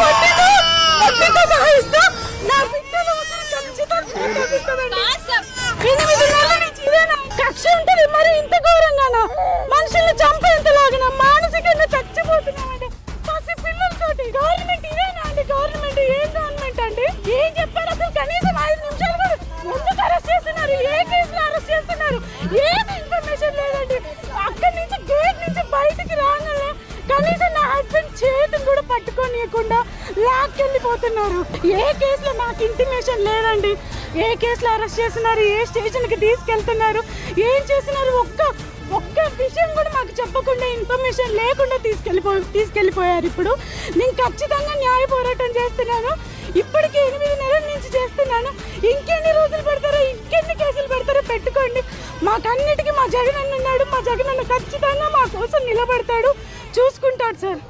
వడ్డీతో సహా ఇస్తా. నా బిడ్డల అవసరం ఖచ్చితంగా తీరుస్తుందండి. 8 నెలల నుంచి ఇదేనా కక్ష ఉంటుంది? మరి ఇంత ఘోరంగానా? మనుషుల్ని చంపేంతలాగా మానసికంగా చచ్చిపోతున్నామండి పసి పిల్లలతోటి. గవర్నమెంట్ ఇదేనా అండి? గవర్నమెంట్ ఏం గవర్నమెంట్ అండి? ఏం చెప్పారు అసలు? కనీసం 5 నిమిషాలు కూడా ఎందుకు అరెస్ట్ చేస్తున్నారు? ఏ కేసులో అరెస్ట్ చేస్తున్నారు? ఏమి ఇన్ఫర్మేషన్ లేదండి. అక్కడి నుంచి గేట్ నుంచి బయటికి రాగానే కనీసం నా హస్బెండ్ చేతిని కూడా పట్టుకోనియకుండా లాక్కెళ్ళిపోతున్నారు. ఏ కేసులో నాకు ఇంటిమేషన్ లేదండి. ఏ కేసులో అరెస్ట్ చేస్తున్నారు? ఏ స్టేషన్కి తీసుకెళ్తున్నారు? ఏం చేస్తున్నారు? ఒక్క విషయం కూడా మాకు చెప్పకుండా, ఇన్ఫర్మేషన్ లేకుండా తీసుకెళ్ళిపోయారు. ఇప్పుడు నేను ఖచ్చితంగా న్యాయ పోరాటం చేస్తున్నాను. ఇప్పటికీ 8 నెలల నుంచి చేస్తున్నాను. ఇంకెన్ని రోజులు పెడతారో, ఇంకెన్ని కేసులు పెడతారో పెట్టుకోండి. మాకన్నిటికీ మా జగన్ అన్న ఉన్నాడు. మా జగన్ అన్న ఖచ్చితంగా మా కోసం నిలబడతాడు, చూసుకుంటాడు సార్.